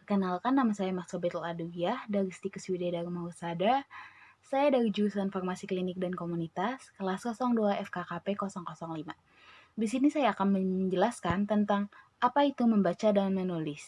Perkenalkan, nama saya Maksobetul Adwiyah dari Stikes Widya Dharma Husada. Saya dari jurusan Farmasi Klinik dan Komunitas, kelas 02 FKKP 005. Di sini saya akan menjelaskan tentang apa itu membaca dan menulis.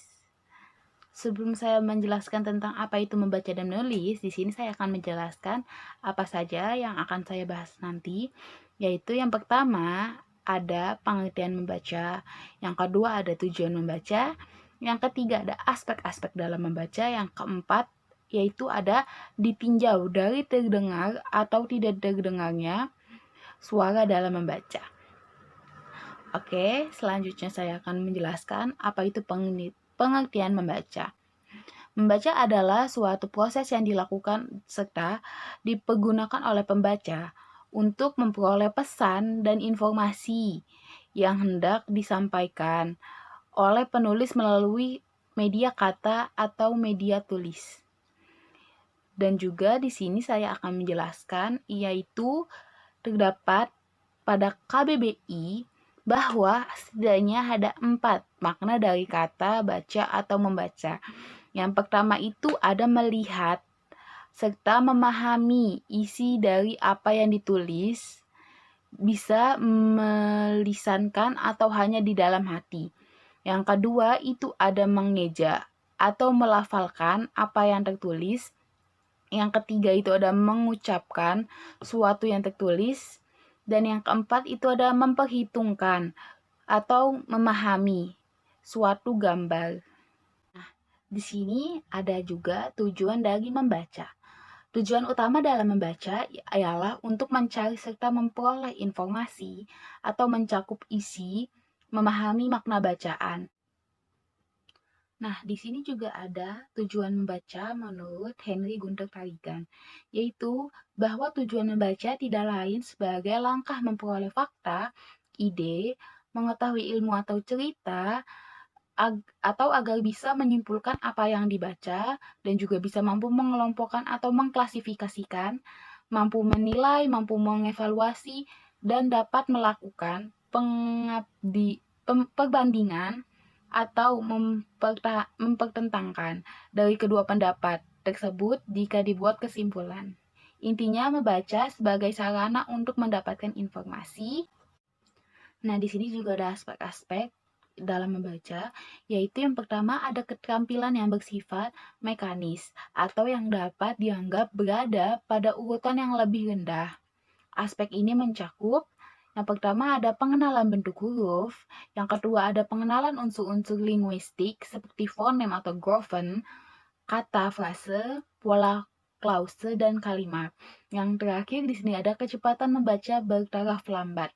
Sebelum saya menjelaskan tentang apa itu membaca dan menulis, di sini saya akan menjelaskan apa saja yang akan saya bahas nanti, yaitu yang pertama ada pengertian membaca, yang kedua ada tujuan membaca, yang ketiga ada aspek-aspek dalam membaca, yang keempat yaitu ada ditinjau dari terdengar atau tidak terdengarnya suara dalam membaca. Oke, selanjutnya saya akan menjelaskan apa itu pengertian membaca. Membaca adalah suatu proses yang dilakukan serta dipergunakan oleh pembaca untuk memperoleh pesan dan informasi yang hendak disampaikan oleh penulis melalui media kata atau media tulis. Dan juga di sini saya akan menjelaskan, yaitu terdapat pada KBBI bahwa setidaknya ada 4 makna dari kata baca atau membaca. Yang pertama itu ada melihat serta memahami isi dari apa yang ditulis, bisa melisankan atau hanya di dalam hati. Yang kedua itu ada mengeja atau melafalkan apa yang tertulis. Yang ketiga itu ada mengucapkan suatu yang tertulis. Dan yang keempat itu ada memperhitungkan atau memahami suatu gambar. Nah, di sini ada juga tujuan dari membaca. Tujuan utama dalam membaca ialah untuk mencari serta memperoleh informasi atau mencakup isi, memahami makna bacaan. Nah, di sini juga ada tujuan membaca menurut Henry Gunter Tarigan, yaitu bahwa tujuan membaca tidak lain sebagai langkah memperoleh fakta, ide, mengetahui ilmu atau cerita, atau agar bisa menyimpulkan apa yang dibaca, dan juga bisa mampu mengelompokkan atau mengklasifikasikan, mampu menilai, mampu mengevaluasi, dan dapat melakukan perbandingan atau mempertentangkan dari kedua pendapat tersebut jika dibuat kesimpulan. Intinya membaca sebagai sarana untuk mendapatkan informasi. Nah, di sini juga ada aspek-aspek dalam membaca, yaitu yang pertama ada keterampilan yang bersifat mekanis atau yang dapat dianggap berada pada urutan yang lebih rendah. Aspek ini mencakup yang pertama ada pengenalan bentuk huruf, yang kedua ada pengenalan unsur-unsur linguistik seperti fonem atau graphen, kata, frase, pola klause, dan kalimat. Yang terakhir di sini ada kecepatan membaca bertaraf lambat.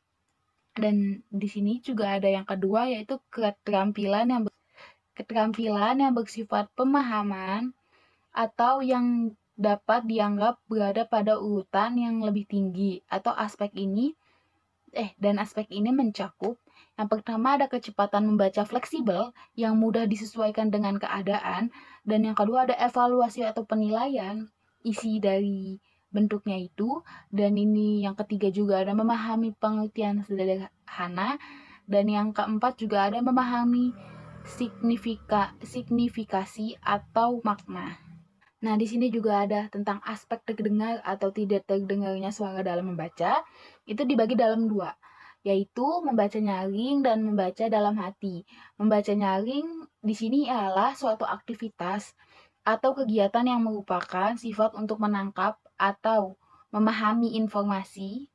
Dan di sini juga ada yang kedua yaitu keterampilan yang bersifat pemahaman atau yang dapat dianggap berada pada urutan yang lebih tinggi atau aspek ini mencakup yang pertama ada kecepatan membaca fleksibel yang mudah disesuaikan dengan keadaan, dan yang kedua ada evaluasi atau penilaian isi dari bentuknya itu, dan ini yang ketiga juga ada memahami pengertian sederhana, dan yang keempat juga ada memahami signifikasi atau makna. Nah, di sini juga ada tentang aspek terdengar atau tidak terdengarnya suara dalam membaca. Itu dibagi dalam 2, yaitu membaca nyaring dan membaca dalam hati. Membaca nyaring di sini ialah suatu aktivitas atau kegiatan yang merupakan sifat untuk menangkap atau memahami informasi,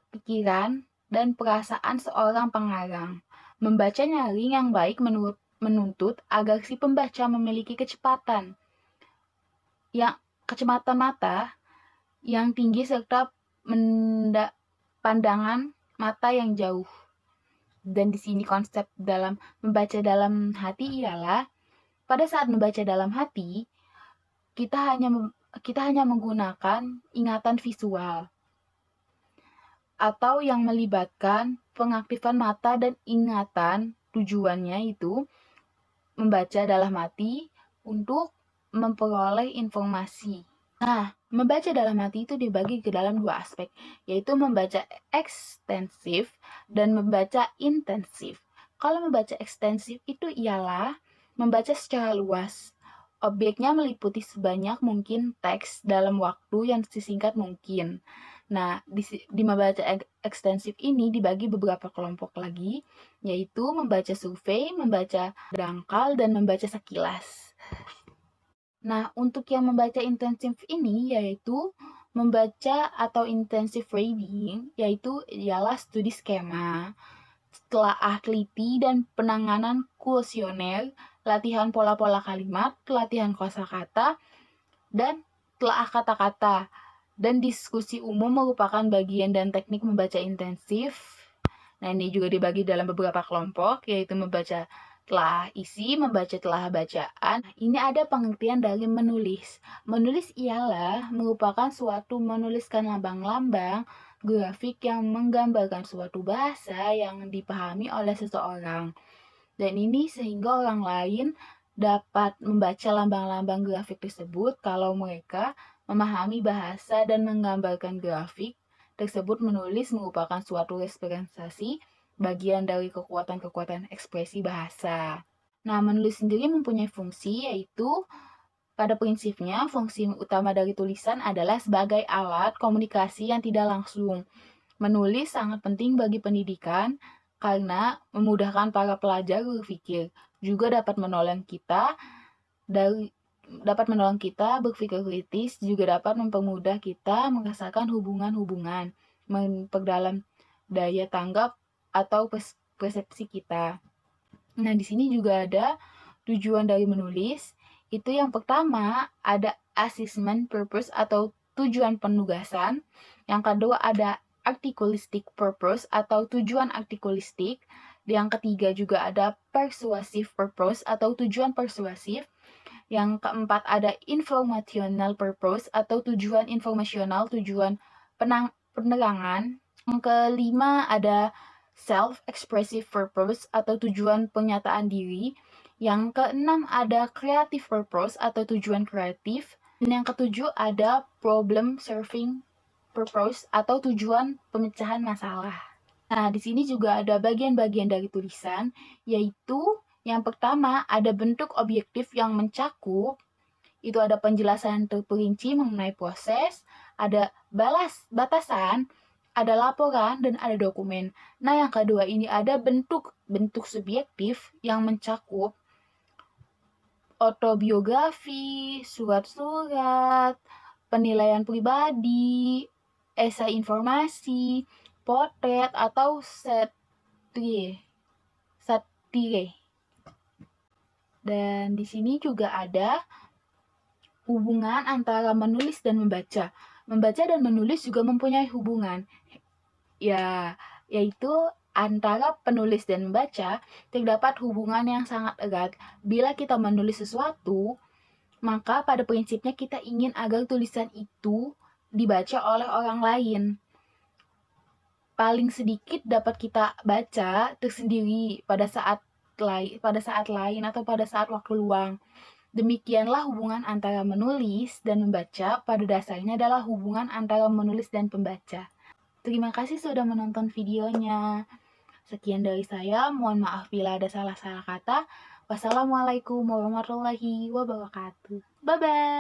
pikiran, dan perasaan seorang pengarang. Membaca nyaring yang baik menuntut agar si pembaca memiliki kecepatan mata yang tinggi serta pandangan mata yang jauh. Dan di sini konsep dalam membaca dalam hati ialah pada saat membaca dalam hati kita hanya menggunakan ingatan visual atau yang melibatkan pengaktifan mata dan ingatan. Tujuannya itu membaca dalam hati untuk memperoleh informasi. Nah, membaca dalam hati itu dibagi ke dalam 2 aspek, yaitu membaca ekstensif dan membaca intensif. Kalau membaca ekstensif itu ialah Membaca secara luas. Objeknya meliputi sebanyak mungkin teks dalam waktu yang sesingkat mungkin. Nah, di membaca ekstensif ini dibagi beberapa kelompok lagi, yaitu membaca survei, membaca dangkal, dan membaca sekilas. Nah, untuk yang membaca intensif ini yaitu membaca atau intensive reading, yaitu ialah studi skema, telaah teliti dan penanganan kuesioner, latihan pola-pola kalimat, latihan kosakata, dan telaah kata-kata. Dan diskusi umum merupakan bagian dan teknik membaca intensif. Nah, ini juga dibagi dalam beberapa kelompok, yaitu membaca telah isi, membaca telah bacaan. Ini ada pengertian dari menulis. Menulis ialah merupakan suatu menuliskan lambang-lambang grafik yang menggambarkan suatu bahasa yang dipahami oleh seseorang. Dan ini sehingga orang lain dapat membaca lambang-lambang grafik tersebut kalau mereka memahami bahasa dan menggambarkan grafik tersebut. Menulis merupakan suatu representasi bagian dari kekuatan-kekuatan ekspresi bahasa. Nah, menulis sendiri mempunyai fungsi, yaitu pada prinsipnya fungsi utama dari tulisan adalah sebagai alat komunikasi yang tidak langsung. Menulis sangat penting bagi pendidikan karena memudahkan para pelajar berpikir. Juga dapat menolong kita berpikir kritis, juga dapat mempermudah kita merasakan hubungan-hubungan, memperdalam daya tanggap atau persepsi kita. Nah, di sini juga ada tujuan dari menulis. Itu yang pertama ada assessment purpose atau tujuan penugasan. Yang kedua ada articulistic purpose atau tujuan artikulistik. Yang ketiga juga ada persuasive purpose atau tujuan persuasif. Yang keempat ada informational purpose atau tujuan informasional, tujuan penerangan. Yang kelima ada self-expressive purpose atau tujuan penyataan diri. Yang keenam ada creative purpose atau tujuan kreatif. Dan yang ketujuh ada problem solving purpose atau tujuan pemecahan masalah. Nah, di sini juga ada bagian-bagian dari tulisan, yaitu yang pertama ada bentuk objektif yang mencakup, itu ada penjelasan terperinci mengenai proses, ada batasan, ada laporan, dan ada dokumen. Nah, yang kedua ini ada bentuk subjektif yang mencakup autobiografi, surat-surat, penilaian pribadi, esai informasi, potret, atau satire. Dan di sini juga ada hubungan antara menulis dan membaca. Membaca dan menulis juga mempunyai hubungan. Yaitu antara penulis dan membaca terdapat hubungan yang sangat erat. Bila kita menulis sesuatu, maka pada prinsipnya kita ingin agar tulisan itu dibaca oleh orang lain. Paling sedikit dapat kita baca tersendiri pada saat lain atau pada saat waktu luang. Demikianlah hubungan antara menulis dan membaca, pada dasarnya adalah hubungan antara menulis dan pembaca. Terima kasih sudah menonton videonya. Sekian dari saya, mohon maaf bila ada salah-salah kata. Wassalamualaikum warahmatullahi wabarakatuh. Bye-bye.